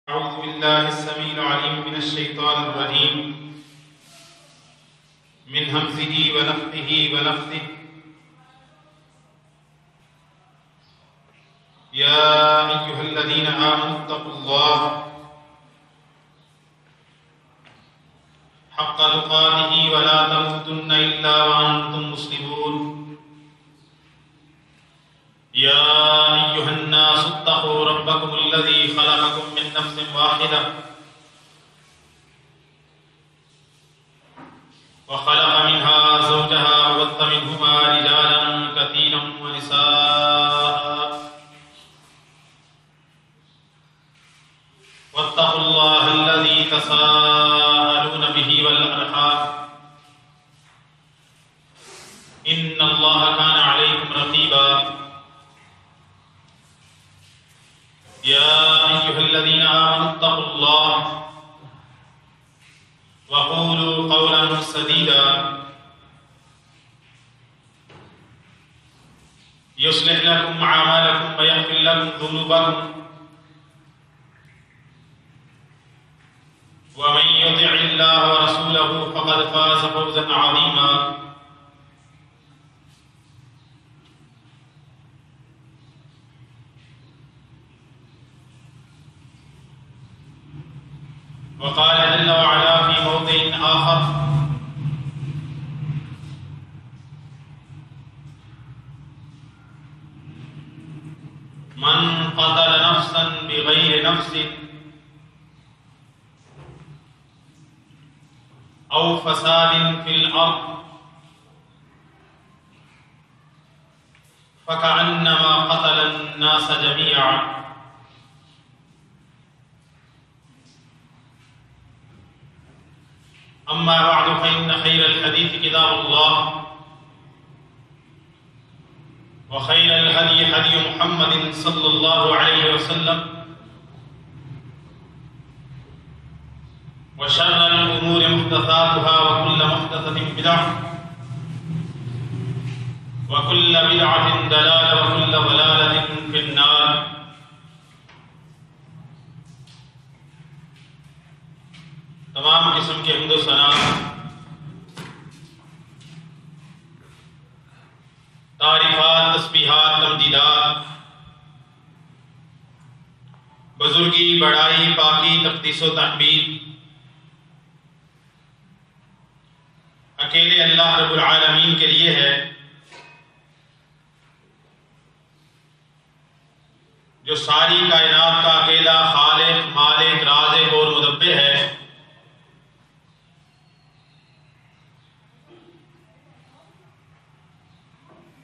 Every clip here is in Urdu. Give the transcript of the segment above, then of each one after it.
أعوذ بالله السميع العليم من الشيطان الرجيم من همزه ونفخه ونفثه. يا أيها الذين آمنوا اتقوا الله حق تقاته ولا تموتن إلا وأنتم مسلمون. يا أيها الناس اتقوا ربكم الذي خلقكم من نفس واحدة وخلق منها زوجها وبث منهما رجالا كثيرا ونساء واتقوا الله الذي تساءلون به والأرحام إن الله كان عليكم رقيبا. يا أيها الذين آمنوا اتقوا الله وقولوا قولا سديدا يصلح لكم أعمالكم ويغفر لكم ذنوبكم ومن يطع الله ورسوله فقد فاز فوزا عظيما. وقال جل وعلا في موضع آخر: من قتل نفسا بغير نفس أو فساد في الأرض فكأنما قتل الناس جميعا. أما بعد فإن خير الحديث كتاب الله وخير الهدي هدي محمد صلى الله عليه وسلم وشر الأمور محدثاتها وكل محدثة بدعة وكل بدعة ضلالة وكل ضلالة في النار. تمام قسم کے حمد و ثنا تعریفات، تسبیحات، تمجیدات، بزرگی، بڑائی، پاکی، تقدیس و تحمید اکیلے اللہ رب العالمین کے لیے ہے، جو ساری کائنات کا اکیلا خالق، مالک، رازق اور مدبر ہے.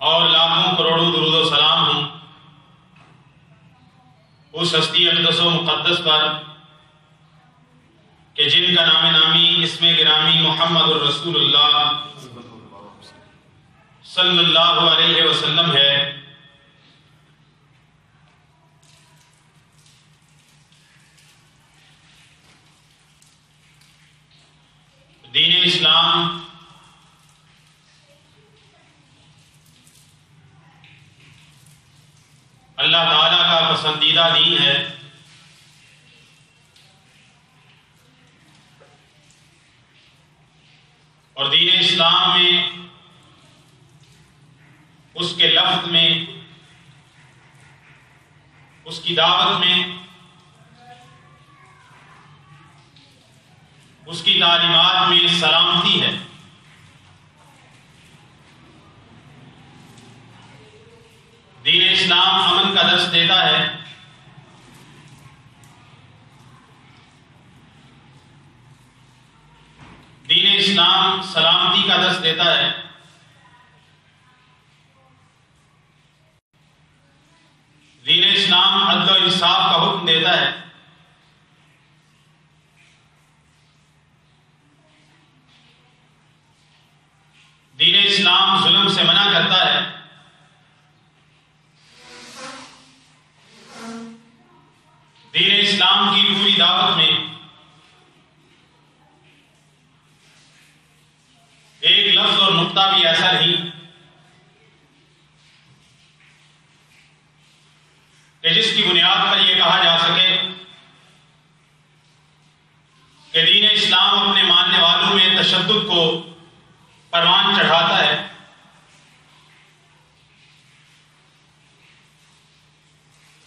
اور لاکھوں کروڑوں درود و سلام ہوں اس ہستی اقدس و مقدس پر کہ جن کا نام نامی اسم گرامی محمد الرسول اللہ صلی اللہ علیہ وسلم ہے. دین اسلام اللہ تعالیٰ کا پسندیدہ دین ہے. اور دین اسلام میں اس کے لفظ میں، اس کی دعوت میں، اس کی تعلیمات میں سلامتی ہے. دین اسلام امن کا درس دیتا ہے. دین اسلام سلامتی کا درس دیتا ہے. دین اسلام عدل و انصاف کا حکم دیتا ہے. دین اسلام ظلم سے منع کرتا ہے. دین اسلام کی پوری دعوت میں ایک لفظ اور نقطہ بھی ایسا نہیں کہ جس کی بنیاد پر یہ کہا جا سکے اسلام اپنے ماننے والوں میں تشدد کو پروان چڑھاتا ہے،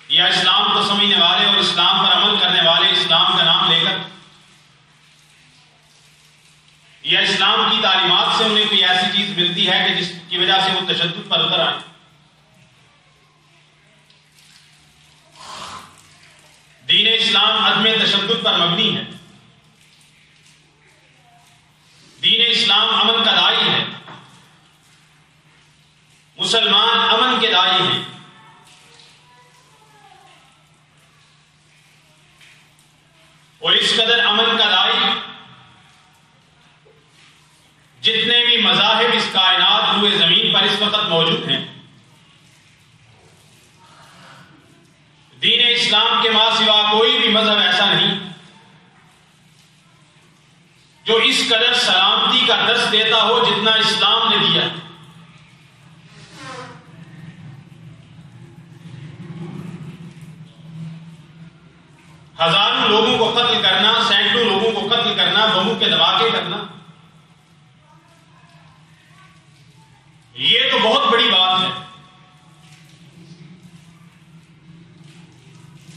یا اسلام کو سمجھنے والے اور اسلام پر عمل کرنے والے اسلام کا نام لے کر یا اسلام کی تعلیمات سے انہیں کوئی ایسی چیز ملتی ہے کہ جس کی وجہ سے وہ تشدد پر اتر آئے؟ دین اسلام عدم تشدد پر مبنی ہے، دین اسلام امن کا داعی ہے، مسلمان امن کے داعی ہیں۔ اور اس قدر امن کا داعی جتنے بھی مذاہب اس کائنات روئے زمین پر اس وقت موجود ہیں، دین اسلام کے ماں سوا کوئی بھی مذہب ایسا نہیں جو اس قدر سلامتی کا درس دیتا ہو جتنا اسلام نے دیا۔ ہزاروں لوگوں کو قتل کرنا، سینکڑوں لوگوں کو قتل کرنا، بموں کے دھماکے کرنا، یہ تو بہت بڑی بات ہے۔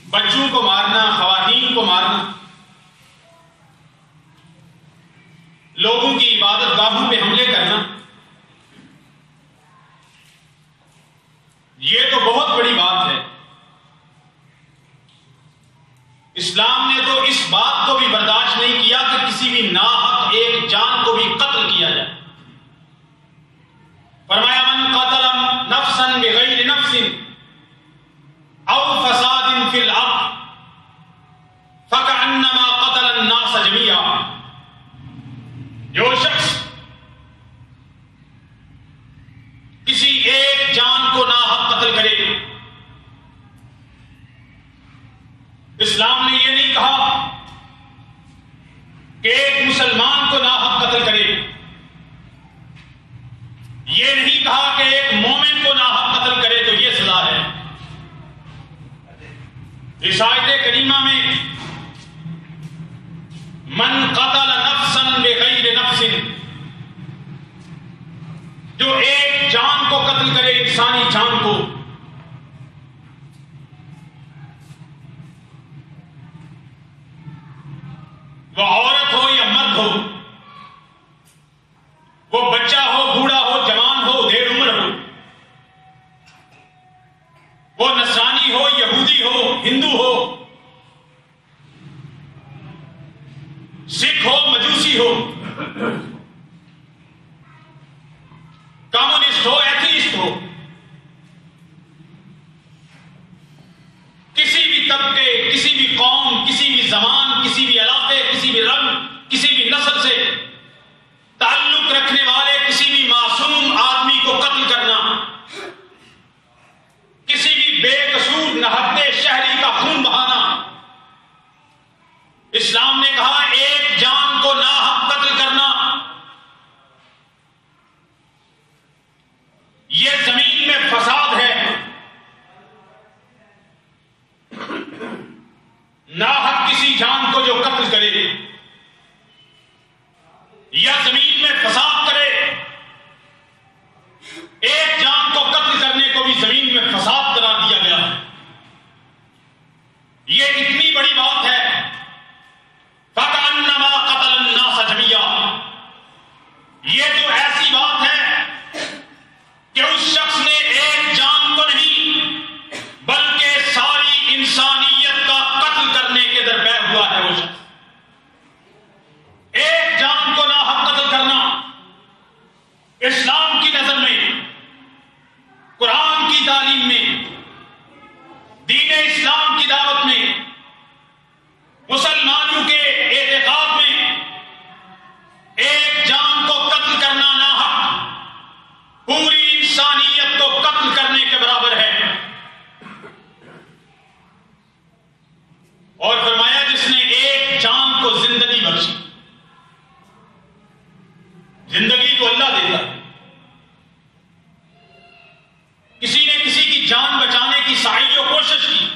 بچوں کو مارنا، خواتین کو مارنا، لوگوں کی عبادت گاہوں پہ حملے کرنا، یہ تو بہت بڑی بات ہے۔ اسلام نے تو اس بات کو بھی برداشت نہیں کیا کہ کسی بھی ناحق ایک جان کو بھی قتل کیا جائے۔ فرمایا من قتل نفسا بغیر نفس او فساد فی الارض فکأنما قتل الناس جميعا، جو شخص کسی ایک جان کو ناحق قتل کرے، اسلام نے یہ نہیں کہا کہ ایک مسلمان کو ناحق قتل کرے، یہ نہیں کہا کہ ایک مومن کو ناحق قتل کرے تو یہ سزا ہے۔ اس آیت کریمہ میں من قتل نفسا بغیر نفس، جو ایک جان کو قتل کرے، انسانی جان کو، وہ عورت ہو یا مرد ہو، وہ بچہ ہو، بوڑھا ہو، جوان ہو، دیر عمر ہو، وہ نصرانی ہو، یہودی ہو، ہندو ہو، سکھ ہو، مجوسی ہو، کمیونسٹ ہو، ایتھیسٹ ہو، کسی بھی طبقے، کسی بھی قوم، کسی بھی زبان، کسی بھی علاقے، کسی بھی رنگ، کسی بھی نسل سے تعلق رکھنے والے کسی بھی معصوم آدمی کو قتل کرنا، کسی بھی بے قصور نہتے شہری کا خون بہانا، اسلام نے کہا ایک جان کو ناحق قتل کرنا، یہ زمین میں فساد ہے۔ ناحق کسی جان کو جو قتل کرے یا زمین میں فساد کرے، ایک جان کو قتل کرنے کو بھی زمین میں فساد قرار دیا گیا ہے۔ یہ اتنی بڑی بات ہے، فَكَأَنَّمَا قَتَلَ النَّاسَ جَمِيعًا، یہ تو ایسی بات ہے کہ اس شخص نے ایک جان کو نہیں بلکہ ساری انسانیت کا قتل کرنے کے درپے ہوا ہے۔ وہ شخص ایک جان کو ناحق قتل کرنا اسلام کی نظر میں، قرآن کی تعلیم میں، دین اسلام کی دعوت میں، مسلمانوں کے اعتقاد میں ایک جان کو قتل کرنا ناحق پوری انسانیت کو قتل کرنے کے برابر ہے۔ اور فرمایا جس نے ایک جان کو زندگی بخشی، زندگی تو اللہ دیتا ہے، کسی نے کسی کی جان بچانے کی سعی و کوشش کی،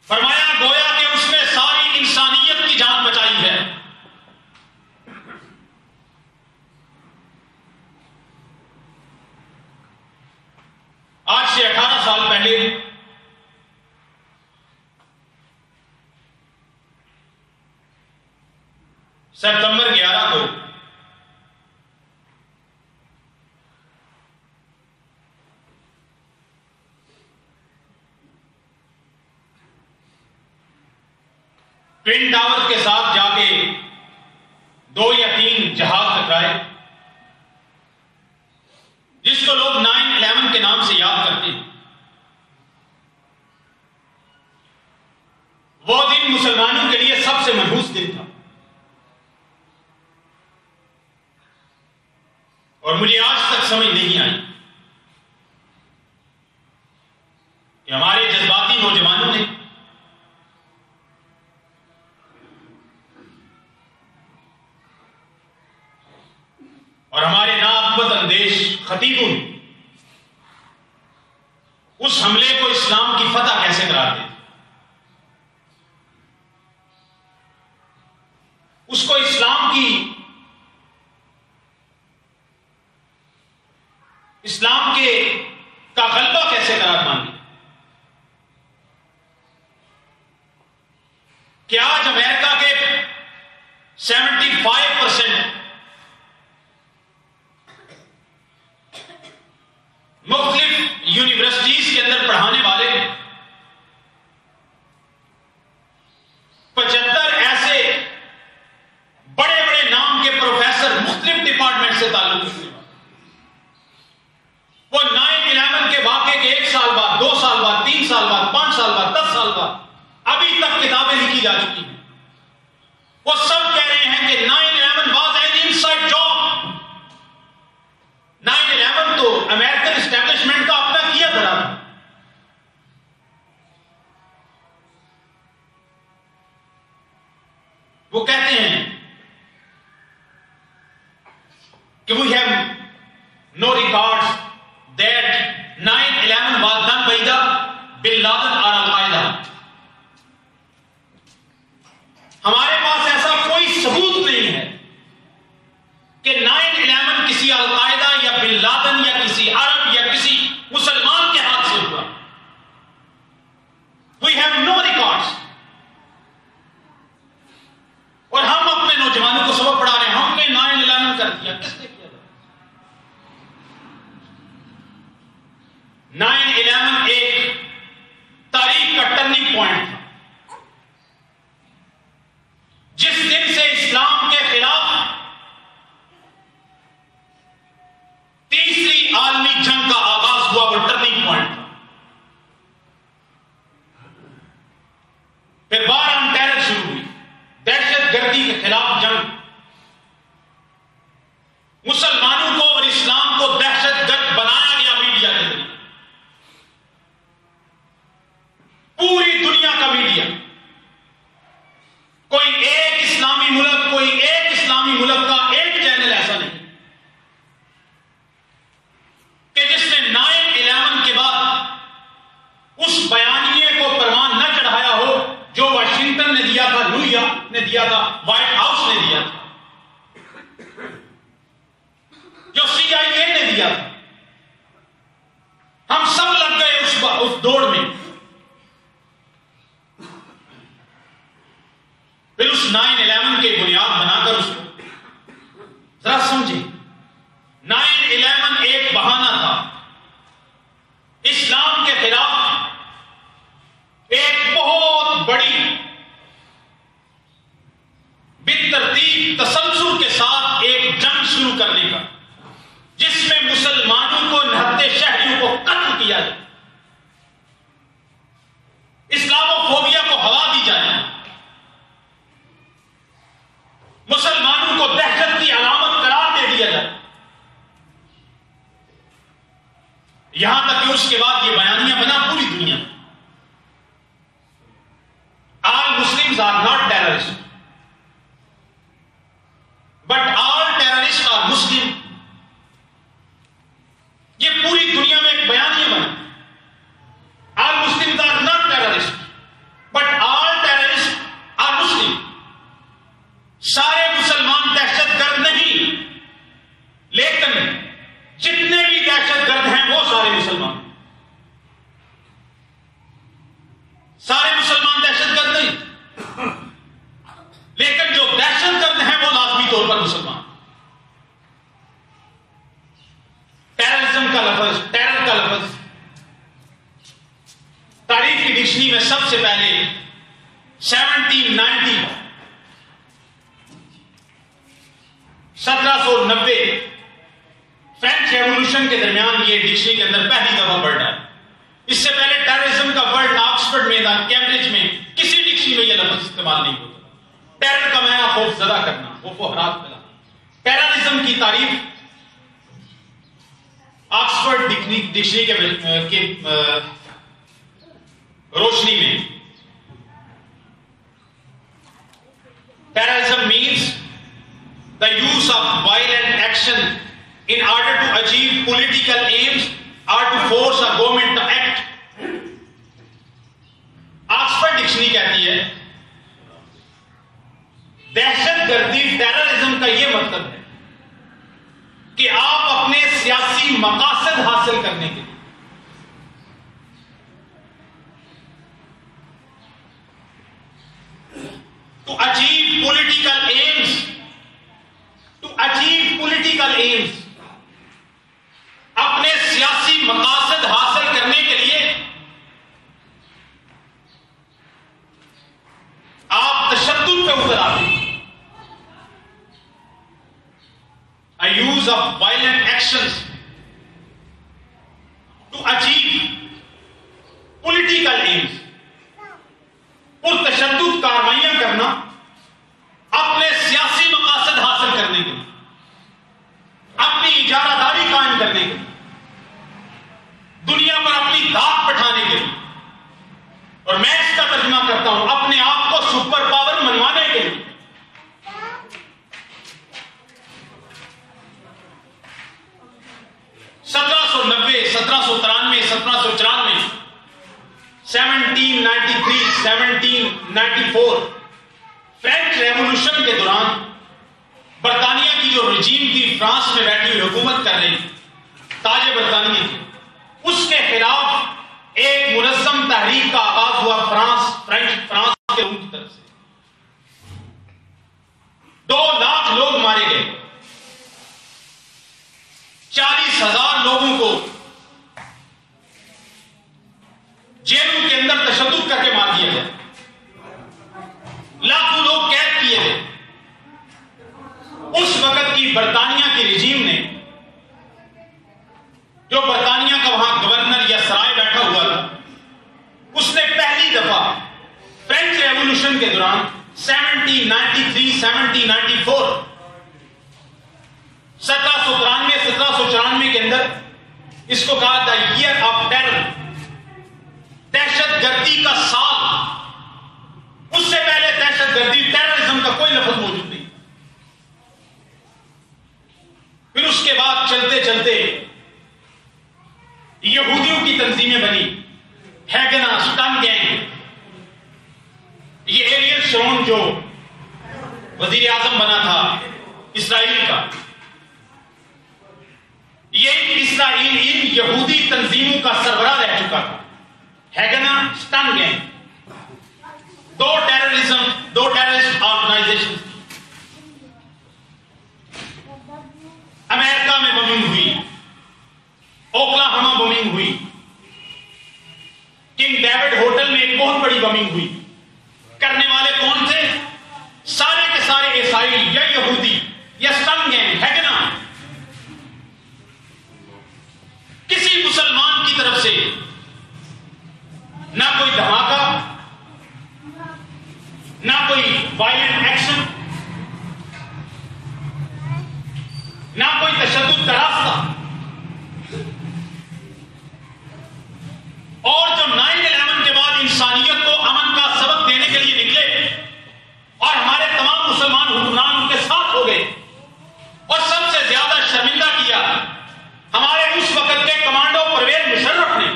فرمایا گویا کہ اس نے ساری انسانیت کی جان بچائی ہے. آج سے 18 سال پہلے سپتمبر 11 کو ٹوین ٹاور کے ساتھ جا کے 2 یا 3 جہاز ٹکرائے، جس کو لوگ 9/11 کے نام سے یاد کرتے ہیں. وہ دن مسلمانوں کے لیے سب سے منحوس دن تھا، اور مجھے آج تک سمجھ نہیں آئی کہ ہمارے جذباتی نوجوانوں نے اور ہمارے ناعقبت اندیش خطیبوں نے اس حملے کو اسلام کی فتح کیسے قرار دے، اس کو اسلام کے کا غلبہ کیسے قرار مان دیا کہ آج امریکہ کے 75% مختلف یونیورسٹیز کے اندر پڑھانے والے 75 ایسے بڑے بڑے نام کے پروفیسر مختلف ڈپارٹمنٹ سے تعلق رکھتے ہیں، وہ 9/11 کے واقعے کے 1 سال بعد، 2 سال بعد، 3 سال بعد، 5 سال بعد، 10 سال بعد ابھی تک کتابیں لکھی جا چکی ہیں. وہ سب کہہ رہے ہیں کہ 9/11 واز این انسائڈ جاب. 9/11 تو امریکن اسٹیبلشمنٹ کا اپنا کیا دھرا تھا. وہ کہتے ہیں کہ we have no records that 9/11 was done by the bin Laden اور القاعدہ. ہمارے پاس ایسا کوئی ثبوت نہیں ہے کہ 9/11 کسی القاعدہ یا بن لادن یا کسی عرب یا کسی مسلمان کے ہاتھ سے ہوا. We have no records. اور ہم اپنے نوجوانوں کو سبق پڑھا رہے ہیں، ہم نے 9/11 کر دیا. کس نے کیا؟ 9/11 ایک تاریخ کا ٹرننگ پوائنٹ تھا، جس دن سے اسلام کے خلاف تیسری عالمی جنگ کا آغاز ہوا. وہ ٹرننگ پوائنٹ تھا. پھر وار آن ٹیرر شروع ہوئی، دہشت گردی کے خلاف جنگ. مسلمانوں کو اور اسلام کو دہشت گرد بنایا گیا میڈیا کے ذریعے. پوری دنیا کا میڈیا، کوئی ایک اسلامی ملک، کوئی ایک اسلامی ملک کا ایک چینل ایسا نہیں کہ جس نے 9/11 کے بعد اس بیانیے کو پروان نہ چڑھایا ہو جو واشنگٹن نے دیا تھا، نیو یارک نے دیا تھا، وائٹ ہاؤس نے دیا تھا، جو CIA نے دیا تھا. ہم سب لگ گئے اس دوڑ میں. پھر اس 9/11 کے بنیاد بنا کر اس کو ذرا سمجھیں. 9/11 ایک بہانہ تھا اسلام کے خلاف ایک بہت بڑی بالترتیب تسلسل کے ساتھ ایک جنگ شروع کرنے کا، جس میں مسلمانوں کو نہتے شہریوں کو قتل کیا جائے، اسلاموفوبیا کو ہوا دی جائے، مسلمانوں کو دہشت کی علامت قرار دے دیا جائے. یہاں تک کہ اس کے بعد یہ بیانیاں بنا پوری دنیا میں. All Muslims are not terrorist but all terrorist are Muslim. یہ پوری دنیا میں ایک بیانیہ بنا. All Muslims are not terrorist but all terrorist are Muslim. سے پہلے 1790 فرینچ ریولوشن کے درمیان یہ ڈکشنری کے اندر پہلی دفعہ ورڈ ہے. اس سے پہلے ٹیررزم کا ورڈ آکسفورڈ میں تھا، کیمبرج میں کسی ڈکشنری میں یہ لفظ استعمال نہیں ہوتا. ٹیرر کا معنی خوف زدہ کرنا، خوف و ہراس پھیلانا. ٹیررزم کی تعریف آکسفورڈ ڈکشنری کے روشنی میں terrorism means the use of violent action in order to achieve political aims or to force a government to act. Oxford dictionary کہتی ہے دہشت گردی ٹیررزم کا یہ مطلب ہے کہ آپ اپنے سیاسی مقاصد حاصل کرنے کے لیے to achieve political aims اپنے سیاسی مقاصد حاصل کرنے کے لیے آپ تشدد پہ اتر آتے ہیں. A use of violent actions to achieve political aims. پرتشدد کارروائیاں کرنا اپنے سیاسی مقاصد حاصل کرنے کے لیے، اپنی اجارہ داری قائم کرنے کے لیے، دنیا پر اپنی داغ بٹھانے کے لیے، اور میں اس کا ترجمہ کرتا ہوں اپنے آپ کو سپر پاور منوانے کے لیے. سترہ سو 1794 فرینچ ریولوشن کے دوران برطانیہ کی جو رجیم تھی، فرانس میں بیٹھی ہوئی حکومت کر رہی تاج برطانیہ کی، اس کے خلاف ایک منظم تحریک کا آغاز ہوا فرانس کے روم کی طرف سے. 2 لاکھ لوگ مارے گئے، 40,000 لوگوں کو جیلوں کے اندر تشدد کر کے مار دیا گیا، لاکھوں لوگ قید کیے گئے. اس وقت کی برطانیہ کی رجیم نے، جو برطانیہ کا وہاں گورنر یا سرائے بیٹھا ہوا تھا، اس نے پہلی دفعہ فرینچ ریولوشن کے دوران 1793 کے اندر اس کو کہا تھا ایئر آف ٹیرر، دہشت گردی کا سال. اس سے پہلے دہشت گردی ٹیررزم کا کوئی لفظ موجود نہیں. پھر اس کے بعد چلتے چلتے یہودیوں کی تنظیمیں بنی، ہیگنا، سٹن گینگ. یہ ایریل شرون جو وزیر اعظم بنا تھا اسرائیل کا، یہ اسرائیل ان یہودی تنظیموں کا سربراہ رہ چکا تھا. ہیگنا، سٹن گینگ، 2 ٹیررسٹ آرگنائزیشن. امریکہ میں بمنگ ہوئی، اوکلاہوما بمنگ ہوئی، کنگ ڈیوڈ ہوٹل میں ایک بہت بڑی بمنگ ہوئی. کرنے والے کون تھے؟ سارے کے سارے عیسائی یا یہودی یا سٹن گینگ، ہیگنا. کسی مسلمان کی طرف سے نہ کوئی دھماکہ، نہ کوئی وائلنٹ ایکشن، نہ کوئی تشدد کا راستہ. اور جو 9/11 کے بعد انسانیت کو امن کا سبق دینے کے لیے نکلے اور ہمارے تمام مسلمان حکمران ان کے ساتھ ہو گئے، اور سب سے زیادہ شرمندہ کیا ہمارے اس وقت کے کمانڈو پرویز مشرف نے،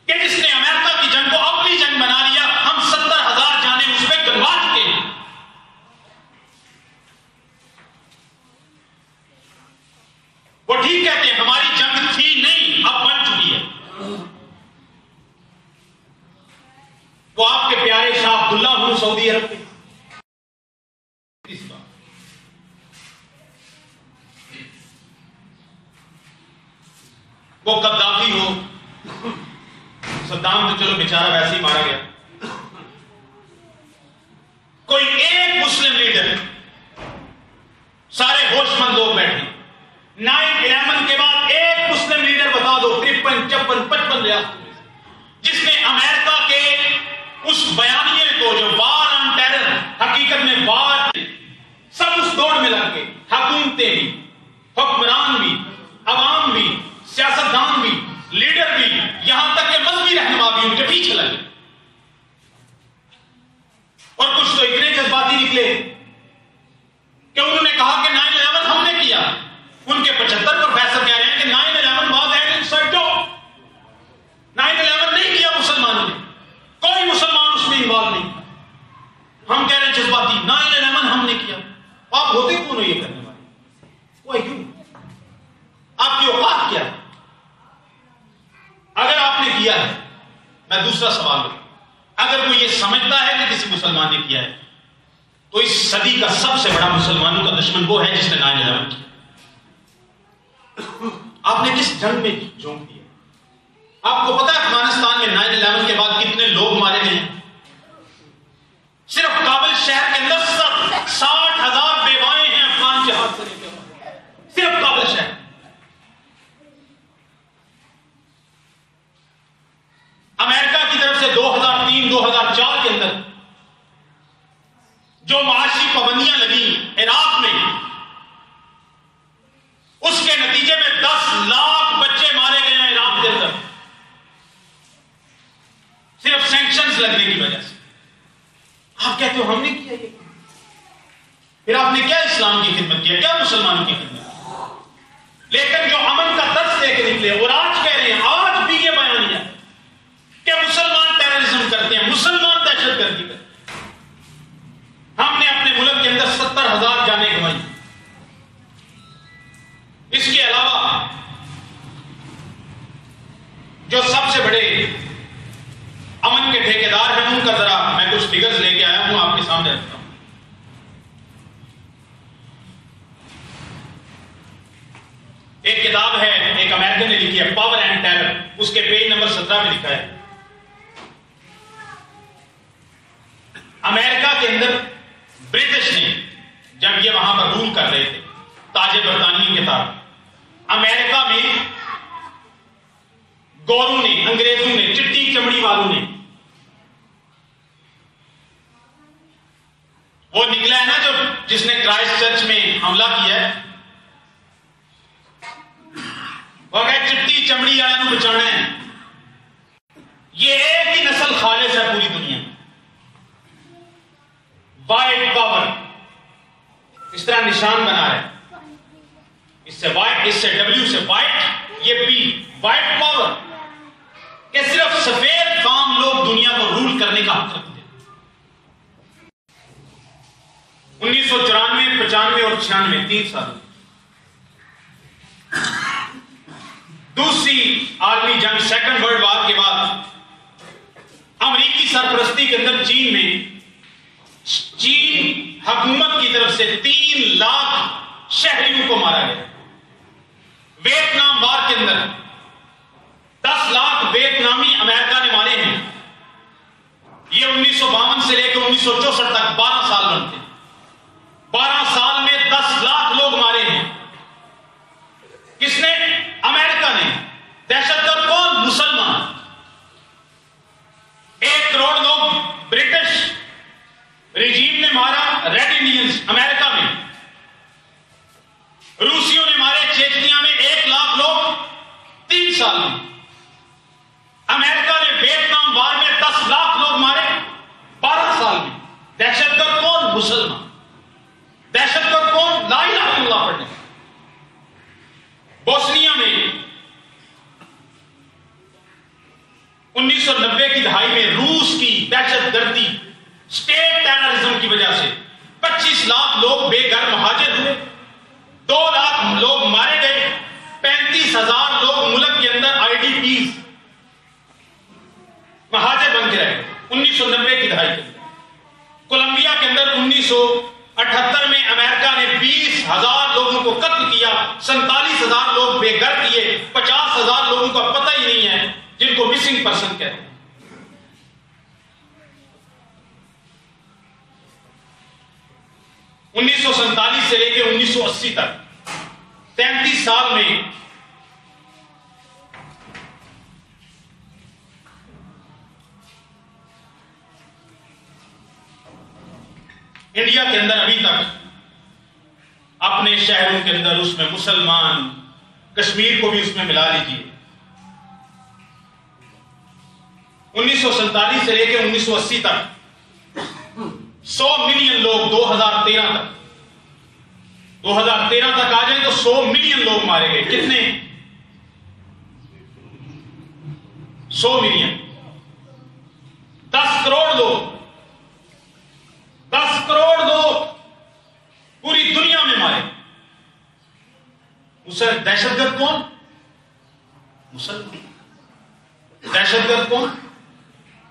کہ جس نے امریکہ کی جنگ کو اپنی جنگ بنا لیا. ہم 70,000 جانیں اس پہ گنوا چکے ہیں. وہ ٹھیک کہتے ہیں ہماری جنگ تھی نہیں، اب بن چکی ہے. وہ آپ کے پیارے شاہ عبداللہ ہوں سعودی عرب کے، وہ قذافی ہو، صدام تو چلو بیچارہ ویسے ہی مارا گیا. کوئی ایک مسلم لیڈر, سارے ہوش مند لوگ بیٹھے, 9/11 کے بعد ایک مسلم لیڈر بتا دو 53, 54, 55 ریاستوں میں جس نے امریکہ کے اس بیانیے کو جو وار آن ٹیرر, حقیقت میں وار, سب اس دوڑ میں لگ گئے, حکومتیں بھی, حکمران بھی, عوام بھی, سیاستدان بھی, لیڈر بھی, یہاں تک کہ مذہبی رہنما بھی ان کے پیچھے لگے. اور کچھ تو اتنے جذباتی نکلے کہ انہوں نے کہا کہ 9/11 ہم نے کیا. ان کے 75 پروفیسر کہہ رہے ہیں کہ 9/11 واز این انسائڈ جاب. 9/11 نہیں کیا مسلمانوں نے, کوئی مسلمان اس میں انوالو نہیں. ہم کہہ رہے ہیں جذباتی, 9/11 ہم نے کیا. آپ ہوتے کون ہو یہ کرنے والے؟ وہ کیوں؟ آپ کی اوقات کیا ہے؟ اگر آپ نے کیا ہے, میں دوسرا سوال کروں, اگر کوئی یہ سمجھتا ہے کہ کسی مسلمان نے کیا ہے تو اس صدی کا سب سے بڑا مسلمانوں کا دشمن وہ ہے جس نے 9/11 کیا. آپ نے کس جنگ میں جھونک دیا؟ آپ کو پتا ہے افغانستان میں 9/11 کے بعد کتنے لوگ مارے گئے ہیں؟ صرف کابل شہر کے اندر 60,000 بیوائیں ہیں افغان جہاد سے لے کے, صرف کابل شہر. امریکہ کی طرف سے 2003-2004 کے اندر جو معاشی پابندیاں لگی عراق میں, اس کے نتیجے میں 10 لاکھ بچے مارے گئے ہیں عراق کے اندر, صرف سینکشنز لگنے کی وجہ سے. آپ کہتے ہو ہم نے کیا یہ, پھر آپ نے کیا اسلام کی خدمت کیا, کیا مسلمانوں کی خدمت؟ لیکن جو امن کا درس لے کے نکلے اور آج کہہ رہے ہیں, آج بھی یہ بیانیہ کہ مسلمان ٹیررزم کرتے ہیں, مسلمان دہشت گردی کرتے ہیں. ہم نے اپنے ملک کے اندر 70,000 جانیں گنوائی. اس کے علاوہ جو سب سے بڑے امن کے ٹھیکیدار ہیں, ان کا ذرا میں کچھ فگرز لے کے آیا ہوں, آپ کے سامنے رکھتا ہوں. ایک کتاب ہے, ایک امریکن نے لکھی ہے, پاور اینڈ ٹیرر. اس کے پیج نمبر 17 میں لکھا ہے, امریکہ کے اندر برٹش نے جب یہ وہاں پر رول کر رہے تھے, تاج برطانیہ کے تحت, امریکہ میں گوروں نے, انگریزوں نے, چٹی چمڑی والوں نے, وہ نکلا ہے نا جو جس نے کرائسٹ چرچ میں حملہ کیا ہے, وہ کہ چٹی چمڑی والوں کو بچانا ہے. یہ ایک ہی نسل خالص ہے پوری دنیا میں, وائٹ پاور. اس طرح نشان بنا رہے, اس سے وائٹ, اس سے ڈبلیو سے وائٹ, یہ پی, وائٹ پاور, کہ صرف سفید قوم لوگ دنیا کو رول کرنے کا حق رکھتے ہیں. 1994, 95 اور 96 3 سال. دوسری عالمی جنگ, سیکنڈ ورلڈ وار کے بعد امریکی سرپرستی کے اندر چین میں, چین حکومت کی طرف سے 3 لاکھ شہریوں کو مارا گیا. ویتنام وار کے اندر 10 لاکھ ویتنامی امریکہ نے مارے ہیں. یہ 1952 سے لے کے 1964 تک 12 سال بنتے ہیں. 12 سال میں 10 لاکھ لوگ مارے ہیں. کس نے؟ امریکہ نے. دہشت گرد کون؟ مسلمان. 1 کروڑ لوگ برٹش رجیم نے مارا, ریڈ انڈینز امریکہ میں. روسیوں نے مارے چیچنیا میں 1 لاکھ لوگ 3 سال میں. امریکہ نے ویتنام وار میں 10 لاکھ لوگ مارے 12 سال میں. دہشت گرد کون؟ مسلمان. دہشت گرد کون؟ لا الہ الا اللہ پڑھنے. بوسنیا میں 1990 کی دہائی میں روس کی دہشت گردی, اسٹیٹ ٹیررزم کی وجہ سے 25 لاکھ لوگ بے گھر مہاجر ہوئے, 2 لاکھ لوگ مارے گئے, 35,000 لوگ ملک کے اندر آئی ڈی پیز مہاجر بن کے رہے. 1990 کی دہائی کے کولمبیا کے اندر 1978 میں امریکہ نے 20,000 لوگوں کو قتل کیا, 47,000 لوگ بے گھر کیے, 50,000 لوگوں کا پتہ ہی نہیں ہے, جن کو مسنگ پرسن کہتے ہیں. 1947 سے لے کے 1980 تک 33 سال میں انڈیا کے اندر ابھی تک اپنے شہروں کے اندر اس میں مسلمان، کشمیر کو بھی اس میں ملا لیجیے، 1947 سے لے کے 1980 تک 100 ملین لوگ 2013 تک آ جائیں تو 100 ملین لوگ مارے گئے. کتنے؟ 100 ملین. 10 کروڑ لوگ، 10 کروڑ لوگ پوری دنیا میں مارے. اسے دہشت گرد کون؟ مسلمان. دہشت گرد کون؟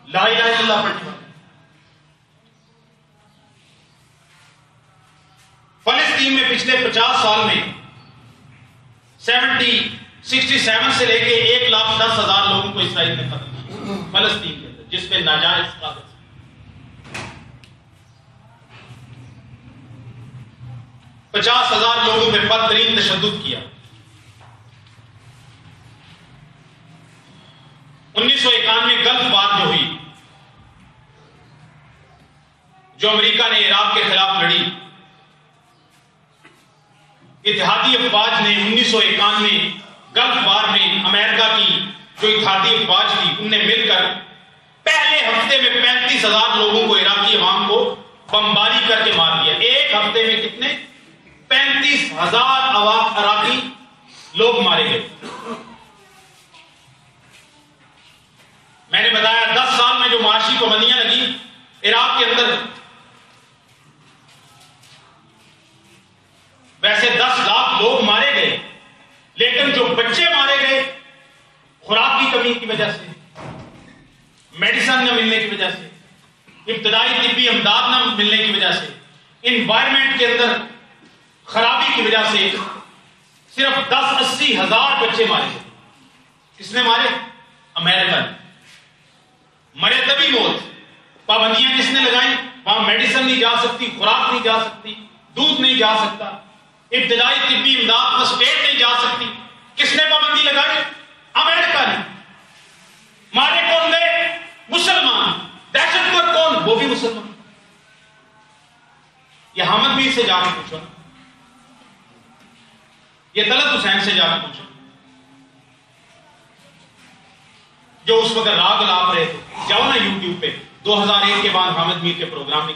لا الہ الا اللہ پڑھنے والے. فلسطین میں پچھلے 50 سال میں 67 سے لے کے 1,10,000 لوگوں کو اسرائیل نے قتل کیا فلسطین کے اندر، جس پہ ناجائز قابض 50,000 لوگوں پہ بدترین تشدد کیا. 1991 گلف وار جو ہوئی، جو امریکہ نے عراق کے خلاف لڑی، اتحادی افواج نے 1991 گلف وار میں امریکہ کی جو اتحادی افواج تھی، ان نے مل کر پہلے ہفتے میں 35,000 لوگوں کو، عراقی عوام کو بمباری کر کے مار دیا. ایک ہفتے میں کتنے؟ 35,000 عراقی لوگ مارے گئے. میں نے بتایا 10 سال میں جو معاشی پابندیاں لگی عراق کے اندر، ویسے 10 لاکھ لوگ مارے گئے، لیکن جو بچے مارے گئے خوراک کی کمی کی وجہ سے، میڈیسن نہ ملنے کی وجہ سے، ابتدائی طبی امداد نہ ملنے کی وجہ سے، انوائرمنٹ کے اندر خرابی کی وجہ سے، صرف 10-80 ہزار بچے مارے گئے. کس نے مارے؟ امریکہ نے. مرے تبھی موت. پابندیاں کس نے لگائیں؟ وہاں میڈیسن نہیں جا سکتی، خوراک نہیں جا سکتی، دودھ نہیں جا سکتا، ابتدائی طبی امداد مسٹیٹ نہیں جا سکتی. کس نے پابندی لگائی؟ امریکہ نے. مارے کون گئے؟ مسلمان. دہشت گرد کون؟ وہ بھی مسلمان. یہ حامد میر سے جا کے پوچھو، یہ طلعت حسین سے جا کے پوچھو، جو اس وقت راگ لاپ رہے تھے. جاؤ نا یوٹیوب پہ 2001 کے بعد حامد میر کے پروگرام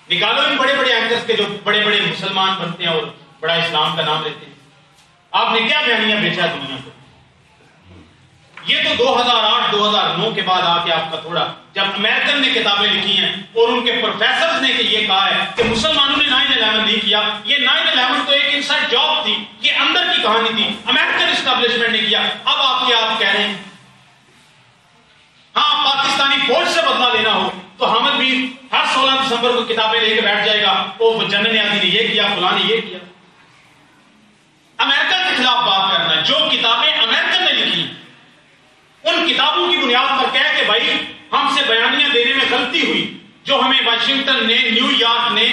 نکالو ان بڑے بڑے اینکرز کے جو بڑے بڑے مسلمان بنتے ہیں اور بڑا اسلام کا نام لیتے ہیں. آپ نے کیا بیانیاں بیچا دنیا کو؟ یہ تو 2008-2009 کے بعد آ کے آپ کا تھوڑا، جب امریکن نے کتابیں لکھی ہیں اور ان کے پروفیسرز نے یہ کہا ہے کہ مسلمانوں نے 9/11 نہیں کیا. یہ 9/11 تو ایک انسائڈ جاب تھی، یہ اندر کی کہانی تھی، امریکن اسٹیبلشمنٹ نے کیا. اب آپ کہہ رہے ہیں ہاں پاکستانی فوج سے بدلہ لینا ہو تو حامد میر ہر 16 دسمبر کو کتابیں لے کے بیٹھ جائے گا، وہ جنرل نیازی نے یہ کیا، فلاں نے یہ کیا. امریکہ کے خلاف بات کرنا ہے. جو کتابیں امریکن نے لکھی ان کتابوں کی بنیاد پر کہہ کہ بھائی ہم سے بیانیاں دینے میں غلطی ہوئی، جو ہمیں واشنگٹن نے، نیو یارک نے،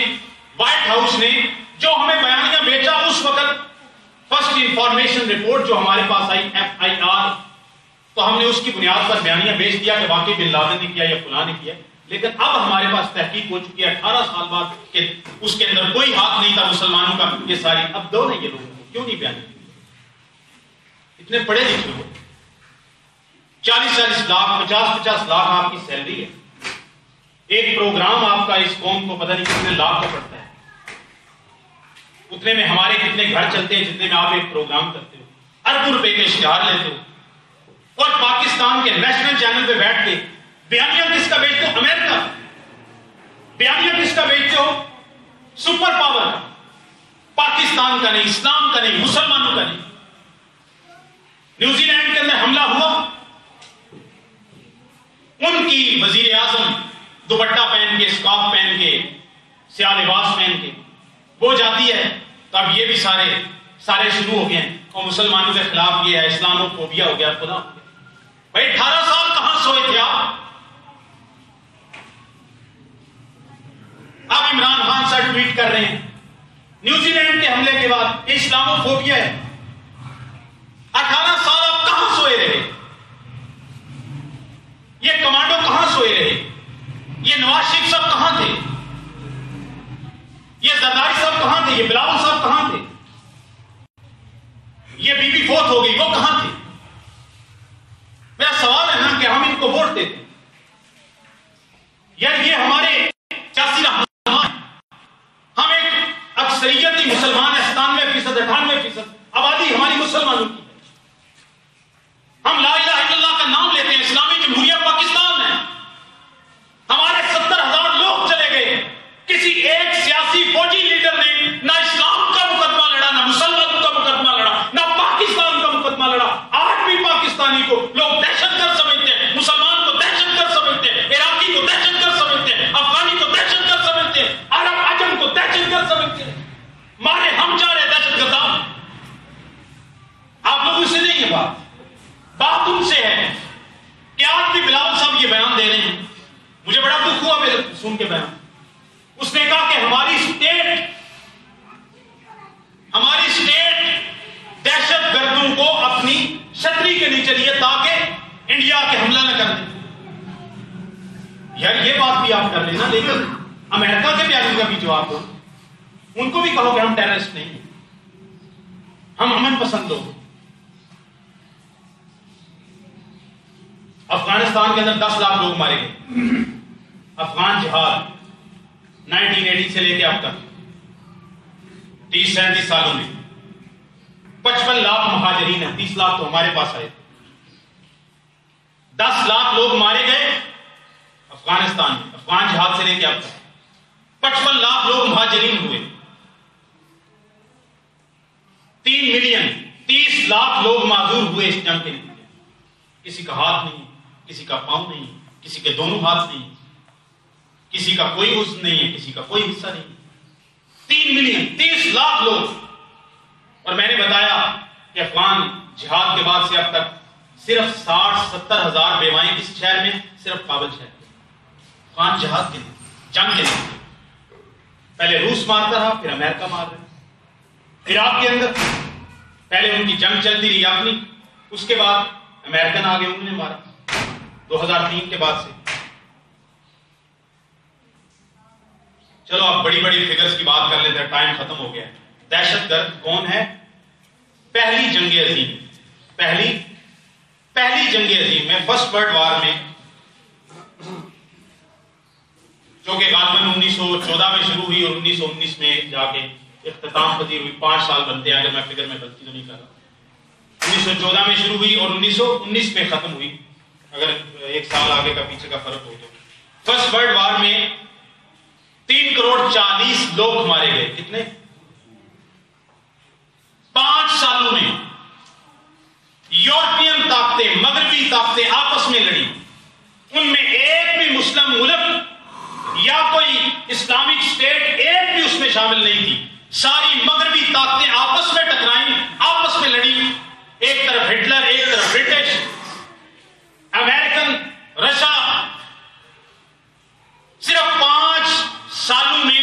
وائٹ ہاؤس نے جو ہمیں بیانیاں بیچا، اس وقت فرسٹ انفارمیشن رپورٹ جو ہمارے پاس آئی FIR، تو ہم نے اس کی بنیاد پر بیانیاں بیچ دیا کہ واقعی بن لادن نے کیا یا فلاں نے کیا. لیکن اب ہمارے پاس تحقیق ہو چکی ہے 18 سال بعد کہ اس کے اندر کوئی ہاتھ نہیں تھا مسلمانوں کا. یہ ساری اب دو نہیں، یہ لوگ کیوں نہیں بیان؟ اتنے پڑھے لکھے ہو، 40-40 لاکھ 50-50 لاکھ آپ کی سیلری ہے. ایک پروگرام آپ کا اس قوم کو پتہ نہیں کتنے لاکھ کا پڑتا ہے. اتنے میں ہمارے کتنے گھر چلتے ہیں جتنے میں آپ ایک پروگرام کرتے ہو. اربوں روپے کے اشتہار لیتے ہو اور پاکستان کے نیشنل چینل پہ بیٹھ کے بیانیاں کس کا بیچتے ہو؟ امریکہ. بیانیاں کس کا بیچتے ہو؟ سپر پاور کا. پاکستان کا نہیں، اسلام کا نہیں، مسلمانوں کا نہیں. نیوزی لینڈ کے اندر حملہ ہوا، ان کی وزیر اعظم دوپٹہ پہن کے، اسکارف پہن کے، سیاہ لباس پہن کے وہ جاتی ہے، تو اب یہ بھی سارے شروع ہو گئے ہیں اور مسلمانوں کے خلاف یہ ہے، اسلامو فوبیا ہو گیا. خدا بھائی 18 سال کہاں سوئے تھے آپ؟ اب عمران خان صاحب ٹویٹ کر رہے ہیں نیوزی لینڈ کے حملے کے بعد یہ اسلامو فوبیا ہے. 18 سال آپ کہاں سوئے رہے؟ یہ کمانڈو کہاں سوئے رہے؟ یہ نواز شریف صاحب کہاں تھے؟ یہ زرداری صاحب کہاں تھے؟ یہ بلاول صاحب کہاں تھے؟ یہ بی بی فوت ہو گئی، وہ کہاں تھے؟ میرا سوال ہے نا کہ ہم ان کو ووٹ دیتے یار یہ ہمارے سیاسی رہنما ہیں. ہم ایک اکثریتی مسلمان ہیں، 97% 98% آبادی ہماری مسلمانوں کی ہے. ہم لا الہ الا اللہ کا نام لیتے ہیں، اسلامی جمہوریہ پاکستان ہے. ہمارے 70,000 لوگ چلے گئے. کسی ایک سیاسی فوجی لیڈر نے نہ اسلام کا مقدمہ لڑا، نہ مسلمانوں کا مقدمہ لڑا، نہ پاکستان کا مقدمہ لڑا. آج بھی پاکستانی کو لوگ دہشت گرد سمجھتے ہیں، مسلمان کو دہشت گرد سمجھتے ہیں، عراقی کو دہشت گرد سمجھتے ہیں، افغانی کو دہشت گرد سمجھتے ہیں، عرب عجم کو دہشت گرد سمجھتے ہیں. مارے ہم چاہ رہے دہشت گرد. آپ لوگوں سے نہیں ہے بات ان سے ہے کہ آج بھی بلاول صاحب یہ بیان دے رہے ہیں. مجھے بڑا دکھ ہوا میرے سن کے بیان. اس نے کہا کہ ہماری اسٹیٹ دہشت گردوں کو اپنی چھتری کے نیچے لیے تاکہ انڈیا کے حملہ نہ کر دیں. یار یہ بات بھی آپ کر لینا، لیکن امریکہ کے پیاروں کا بھی جواب دو. ان کو بھی کہو کہ ہم ٹیررسٹ نہیں ہیں، ہم امن پسند لوگ. افغانستان کے اندر 10 لاکھ لوگ مارے گئے. افغان جہاد 1980 سے لے کے اب تک 30-37 سالوں میں 55 لاکھ مہاجرین ہیں. 30 لاکھ تو ہمارے پاس آئے. 10 لاکھ لوگ مارے گئے افغانستان میں افغان جہاد سے لے کے اب تک. 55 لاکھ لوگ مہاجرین ہوئے. 3 ملین 30 لاکھ لوگ معذور ہوئے اس جنگ کے لیے. کسی کا ہاتھ نہیں، کسی کا پاؤں نہیں، کسی کے دونوں ہاتھ نہیں، کسی کا کوئی عضو نہیں ہے، کسی کا کوئی حصہ نہیں. 3 ملین 30 لاکھ لوگ. اور میں نے بتایا کہ افغان جہاد کے بعد سے اب تک صرف 60-70 ہزار بیوائیں کس شہر میں؟ صرف کابل شہر میں. افغان جہاد کے لیے، جنگ کے لیے. پہلے روس مارتا رہا، پھر امریکہ مار رہا. عراق کے اندر پہلے ان کی جنگ چلتی رہی اپنی، اس کے بعد امریکن آگے انہوں نے مارا 2003 کے بعد سے. چلو اب بڑی بڑی فگرز کی بات کر لیتے ہیں، ٹائم ختم ہو گیا. دہشت گرد کون ہے؟ پہلی جنگ عظیم، پہلی جنگ عظیم میں فرسٹ ورلڈ وار میں، جو کہ غالباً 1914 میں شروع ہوئی اور 1919 میں جا کے اختتام پذیر ہوئی. 5 سال بنتے ہیں اگر میں فگر میں غلطی تو نہیں کر رہا. 1914 میں شروع ہوئی اور 1919 میں ختم ہوئی، اگر 1 سال آگے کا پیچھے کا فرق ہو تو. فرسٹ ورلڈ وار میں 3 کروڑ 40 لوگ مارے گئے. کتنے؟ 5 سالوں میں یورپین طاقتیں، مغربی طاقتیں آپس میں لڑی. ان میں ایک بھی مسلم ملک یا کوئی اسلامک اسٹیٹ ایک بھی اس میں شامل نہیں تھی. ساری مغربی طاقتیں آپس میں ٹکرائیں، آپس میں لڑی. ایک طرف ہٹلر، ایک طرف برٹش، امریکن، رشیا. صرف 5 سالوں میں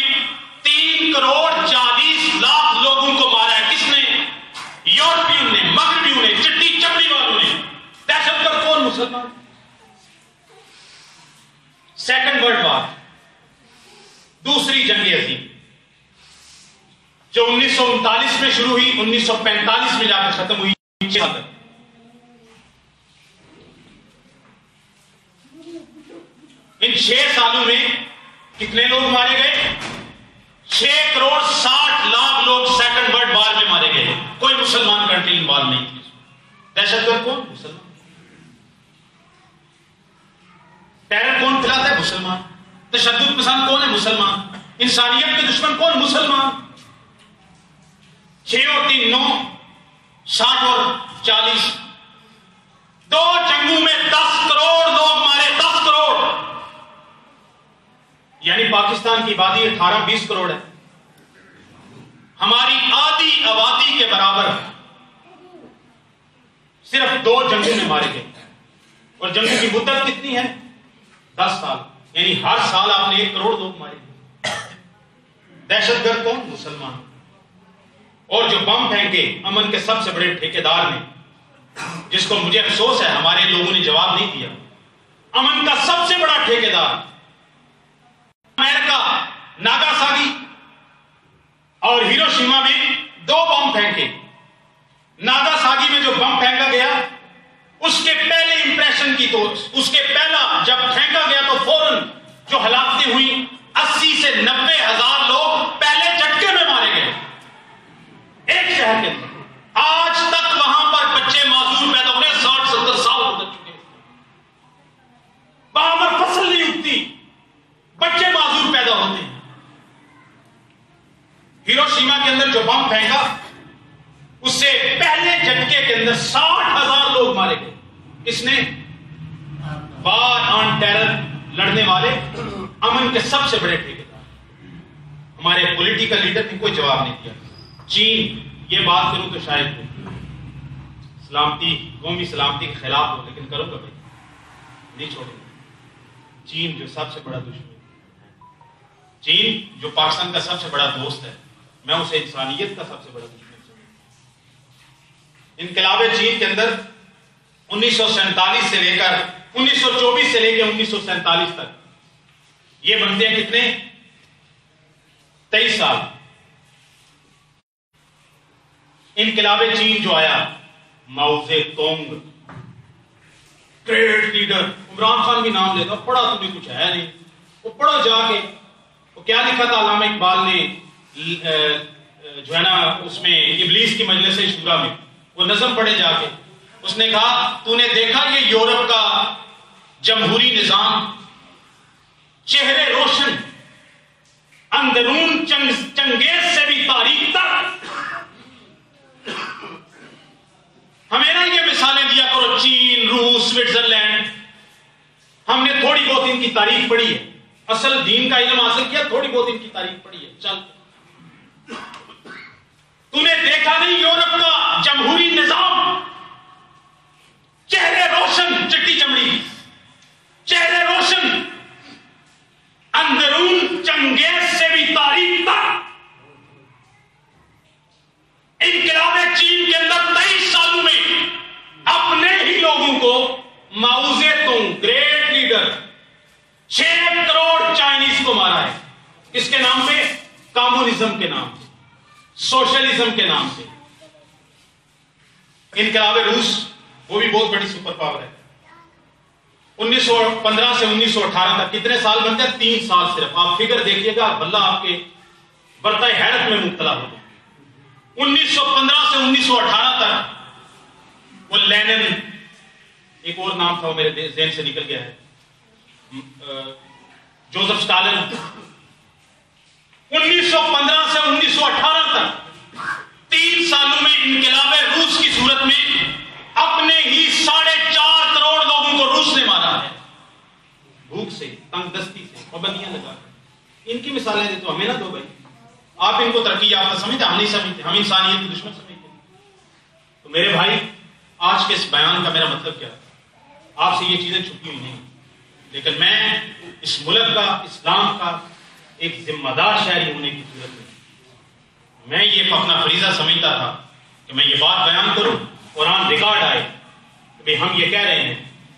3 کروڑ 40 لاکھ لوگوں کو مارا ہے. کس نے؟ یورپین نے، مغربیوں نے، چٹی چپڑی والوں نے. دہشت گرد کون؟ مسلمان. سیکنڈ ورلڈ وار، دوسری جنگ عظیم، جو 1939 میں شروع ہوئی، 1945 میں جا کے ختم ہوئی. ان 6 سالوں میں کتنے لوگ مارے گئے؟ 6 کروڑ 60 لاکھ لوگ سیکنڈ ورلڈ وار میں مارے گئے. کوئی مسلمان کنٹری انوالو نہیں تھی. دہشت گرد کون؟ مسلمان. ٹیرر کون پھیلاتا ہے؟ مسلمان. تشدد پسند کون ہے؟ مسلمان. انسانیت کے دشمن کون؟ مسلمان. 6 اور 3 9، 60 اور 40. 2 جنگوں میں 10 کروڑ لوگ مارے. 10 کروڑ. یعنی پاکستان کی آبادی 18-20 کروڑ ہے. ہماری آدھی آبادی کے برابر صرف 2 جنگوں میں مارے گئے. اور جنگوں کی مدت کتنی ہے؟ 10 سال. یعنی ہر سال آپ نے 1 کروڑ لوگ مارے. دہشت گرد کون؟ مسلمان. اور جو بم پھینکے امن کے سب سے بڑے ٹھیکیدار نے، جس کو مجھے افسوس ہے ہمارے لوگوں نے جواب نہیں دیا، امن کا سب سے بڑا ٹھیکیدار امریکہ ناگاساکی اور ہیروشیما میں 2 بم پھینکے. ناگاساکی میں جو بم پھینکا گیا اس کے پہلے امپریشن کی تو اس کے پہلا جب پھینکا گیا تو فوراً جو ہلاکتیں ہوئی 80 سے 90 ہزار لوگ پہلے جھٹکے میں مارے گئے ایک شہر کے اندر. آج تک وہاں پر بچے معذور پیدا ہوئے، 60-70 سال گزر چکے، وہاں پر فصل نہیں اگتی، بچے معذور پیدا ہوتے ہیں. ہیروشیما کے اندر جو بم پھینکا اس سے پہلے جھٹکے کے اندر 60,000 لوگ مارے گئے. اس نے وار آن ٹیرر لڑنے والے امن کے سب سے بڑے ٹھیکیدار، ہمارے پولیٹیکل لیڈر نے کوئی جواب نہیں دیا. چین، یہ بات کروں تو شاید سلامتی، قومی سلامتی کے خلاف ہو، لیکن کروں گا بھائی، نہیں چھوڑوں گا. چین جو سب سے بڑا دشمن، چین جو پاکستان کا سب سے بڑا دوست ہے، میں اسے انسانیت کا سب سے بڑا دشمن سمجھتا ہوں. انقلاب چین کے اندر 1947 سے لے کر 1924 سے لے کے 1947 تک یہ بنتے ہیں کتنے؟ 23 سال. انقلاب چین جو آیا، ماؤ زے تونگ، گریٹ لیڈر، عمران خان بھی نام لیتا، پڑھا تمہیں کچھ ہے نہیں، وہ پڑھو جا کے. وہ کیا لکھا تھا علامہ اقبال نے جو ہے نا اس میں ابلیس کی مجلس شورا میں، وہ نظم پڑھے جا کے. اس نے کہا تو نے دیکھا یہ یورپ کا جمہوری نظام، چہرے روشن، اندرون چنگیز سے بھی تاریخ تک. ہمیں نا یہ مثالیں دیا کرو، چین، روس، سوئٹزرلینڈ، ہم نے تھوڑی بہت ان کی تاریخ پڑھی ہے، اصل دین کا علم حاصل کیا، تھوڑی بہت ان کی تاریخ پڑھی ہے. چل، تو نے دیکھا نہیں یورپ کا جمہوری نظام، چہرے روشن، چٹی چمڑی، چہرے روشن، اندرون چنگیز سے بھی تاریخ تک. انقلاب چین کے اندر 23 سالوں میں اپنے ہی لوگوں کو ماؤ زے تونگ، گریٹ لیڈر، 6 کروڑ چائنیز کو مارا ہے. کس کے نام پہ؟ کمیونزم کے نام سے، سوشلزم کے نام سے. انقلاب روس، وہ بھی بہت بڑی سپر پاور ہے. 1915 سے 1918 تک کتنے سال بنتے ہیں؟ 3 سال صرف. آپ فگر دیکھیے گا، اللہ آپ کے برتائے حیرت میں مبتلا ہو. 1915 سے 1918 تک وہ لینن، ایک اور نام تھا وہ میرے ذہن سے نکل گیا ہے، جوزف اسٹالن. 1915 سے 1918 تک 3 سالوں میں انقلاب روس کی صورت میں اپنے ہی 4.5 کروڑ لوگوں کو روس نے مارا ہے، بھوک سے، تنگ دستی سے، پابندیاں لگا کر. ان کی مثالیں دے تو ہمیں نہ دو بھائی. آپ ان کو ترقی یافتہ سمجھتے، ہم نہیں سمجھتے، ہم انسانیت کے دشمن سمجھتے. تو میرے بھائی، آج کے اس بیان کا میرا مطلب کیا ہے؟ آپ سے یہ چیزیں چھپی ہوئی نہیں، لیکن میں اس ملک کا، اسلام کا ایک ذمہ دار شہری ہونے کی صورت میں یہ اپنا فریضہ سمجھتا تھا کہ میں یہ بات بیان کروں، قرآن ریکارڈ آئے کہ ہم یہ کہہ رہے ہیں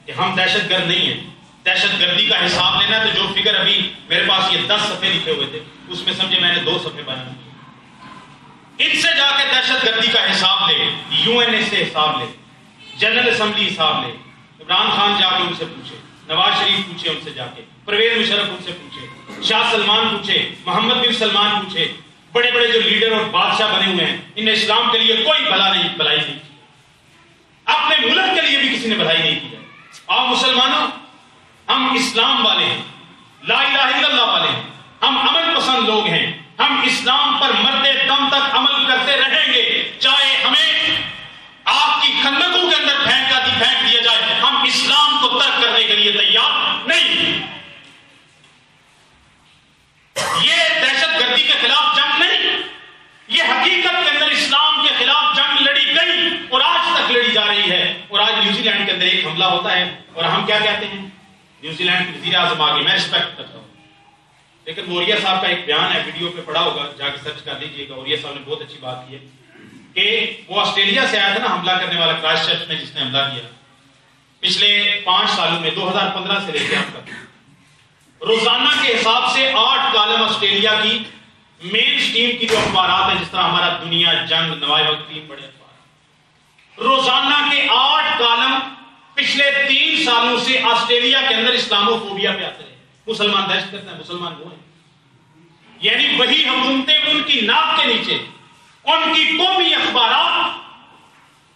کہ ہم دہشت گرد نہیں ہیں. دہشت گردی کا حساب لینا تو جو فگر ابھی میرے پاس یہ 10 صفحے لکھے ہوئے تھے، اس میں سمجھے میں نے 2 صفحے بنا دیے. ان سے جا کے دہشت گردی کا حساب لے، UN سے حساب لے، جنرل اسمبلی حساب لے. عمران خان جا کے ان سے پوچھے، نواز شریف پوچھے ان سے جا کے، پرویز مشرف ان سے پوچھے، شاہ سلمان پوچھے، محمد بن سلمان پوچھے. بڑے بڑے جو لیڈر اور بادشاہ بنے ہوئے ہیں، ان نے اسلام کے لیے کوئی بلائی نہیں کی، اپنے ملک کے لیے بھی کسی نے بھلائی نہیں کی ہے. آپ مسلمانوں، ہم اسلام والے ہیں، لا الہ الا اللہ والے ہیں، ہم امن پسند لوگ ہیں، ہم اسلام پر مرتے دم تک عمل کرتے رہیں گے، چاہے ہمیں آپ کی خندقوں کے اندر پھینک دیا جائے، ہم اسلام کو ترک کرنے کے لیے تیار نہیں. یہ دہشت گردی کے خلاف جنگ نہیں، یہ حقیقت کے اندر اسلام کے خلاف جنگ لڑی گئی اور آج تک لڑی جا رہی ہے. اور آج نیوزی لینڈ کے اندر ایک حملہ ہوتا ہے اور ہم کیا کہتے ہیں؟ نیوزی لینڈ کے وزیر اعظم آگے، میں ریسپیکٹ کرتا ہوں، لیکن ووریا صاحب کا ایک بیان ہے، ویڈیو پہ پڑا ہوگا، جا کے سرچ کر لیجئے گا. ووریا صاحب نے بہت اچھی بات کی ہے کہ وہ آسٹریلیا سے آیا تھا نا حملہ کرنے والا، کرائسٹ چرچ میں جس نے حملہ کیا پچھلے 5 سالوں میں 2015 سے لے کے اب تک روزانہ کے حساب سے 8 کالم آسٹریلیا کی مین سٹریم کی جو اخبارات ہیں، جس طرح ہمارا دنیا، جنگ، نوائے وقت، 3 بڑے اخبار، روزانہ کے 8 کالم پچھلے 3 سالوں سے آسٹریلیا کے اندر اسلامو فوبیا پہ آتے رہے. مسلمان دہشت گرد ہیں، مسلمان وہ ہیں. یعنی وہی حکومتیں ان کی ناک کے نیچے، ان کی قومی اخبارات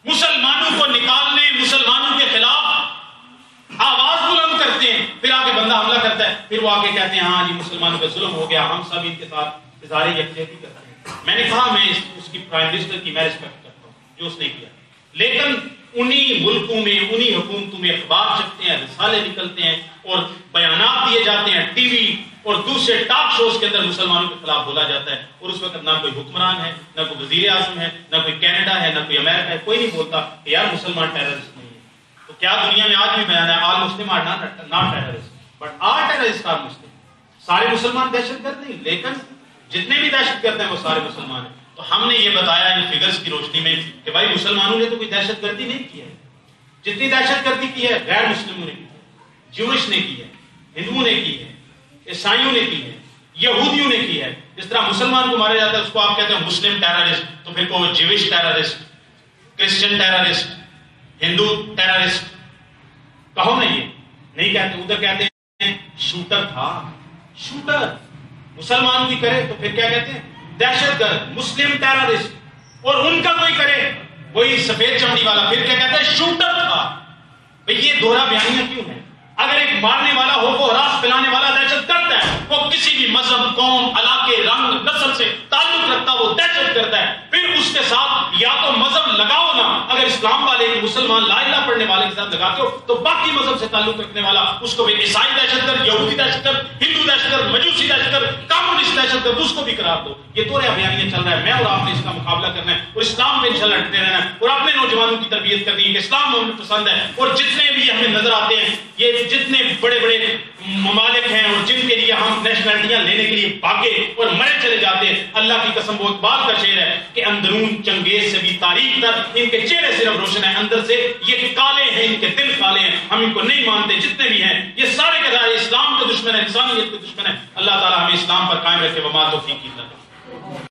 مسلمانوں کو نکالنے، مسلمانوں کے خلاف آواز بلند کرتے ہیں. پھر آگے بندہ حملہ کرتا ہے، پھر وہ آگے کہتے ہیں ہاں جی مسلمانوں پہ ظلم ہو گیا، ہم سب ان کے ساتھ اظہار یکجہتی کرتے ہیں. میں نے کہا میں اس کی پرائم منسٹر کی میں رسپیکٹ کرتا ہوں جو اس نے کیا، لیکن انہی ملکوں میں، انہی حکومتوں میں اخبار چھپتے ہیں، رسالے نکلتے ہیں اور بیانات دیے جاتے ہیں، ٹی وی اور دوسرے ٹاک شوز کے اندر مسلمانوں کے خلاف بولا جاتا ہے. اور اس وقت نہ کوئی حکمران ہے، نہ کوئی وزیر اعظم ہے، نہ کوئی کینیڈا ہے، نہ کوئی امریکہ ہے، کوئی نہیں بولتا کہ یار مسلمان ٹیررسٹ نہیں ہے. تو کیا دنیا میں آج بھی بیان ہے all Muslim are not terrorist but are terrorist are Muslim. سارے مسلمان دہشت گرد نہیں، لیکن جتنے بھی دہشت گرد ہیں وہ سارے مسلمان ہیں. تو ہم نے یہ بتایا ان فگرز کی روشنی میں کہ بھائی مسلمانوں نے تو کوئی دہشت گردی نہیں کی ہے. جتنی دہشت گردی کی ہے غیر مسلموں نے کی ہے، جوش نے کی ہے، ہندوؤں نے کی ہے، عیسائیوں نے کی ہے، یہودیوں نے کی ہے. جس طرح مسلمان کو مارا جاتا ہے اس کو آپ کہتے ہیں مسلم ٹیررسٹ، تو پھر کو جوش ٹیررسٹ، کرسچن ٹیررسٹ، ہندو ٹیررسٹ کہو نا. یہ نہیں کہتے، ادھر کہتے ہیں شوٹر تھا. شوٹر مسلمان بھی کرے تو پھر کیا کہتے ہیں دہشت گرد، مسلم ٹیررسٹ. اور ان کا کوئی کرے وہی سفید چمڑی والا، پھر کیا کہتے ہیں شوٹر تھا. بھئی یہ دوہرا بیانیہ کیوں ہے؟ اگر ایک مارنے والا ہو وہ ہراس پھیلانے والا دہشت گرد ہے. وہ کسی بھی مذہب، قوم، علاقے، رنگ، نسل سے تعلق رکھتا وہ دہشت گرد ہے. پھر اس کے ساتھ یا تو مذہب لگاؤ نا، اگر اسلام والے مسلمان لا الہ پڑھنے والے کے ساتھ لگاتے ہو تو باقی مذہب سے تعلق رکھنے والا اس کو بھی عیسائی دہشت گرد، یہودی دہشت گرد، ہندو دہشت گرد، مجوسی دہشت گرد، کمیونسٹ دہشت گرد، اس کو بھی قرار دو. یہ دوہرا بیانیہ چل رہا ہے. میں اور آپ نے اس کا مقابلہ کرنا ہے اور اسلام میں انشاءاللہ ڈٹے رہنا ہے اور اپنے نوجوانوں کی تربیت کرنی ہے کہ اسلام ہمیں پسند ہے. اور جتنے بھی ہمیں نظر آتے ہیں، یہ جتنے بڑے بڑے ممالک ہیں اور جن کے لیے ہم نیشنلٹیاں لینے کے لیے بھاگے اور مرے چلے جاتے ہیں، اللہ کی قسم وہ اقبال کا شعر ہے کہ اندرون چنگیز سے بھی تاریخ تر ان کے چہرے صرف روشن ہے، اندر سے یہ کالے ہیں، ان کے دل کالے ہیں. ہم ان کو نہیں مانتے. جتنے بھی ہیں یہ سارے کے سارے اسلام کے دشمن ہیں، انسانیت کے دشمن ہیں. اللہ تعالی ہمیں اسلام پر قائم رکھے. وما توفیقی اللہ.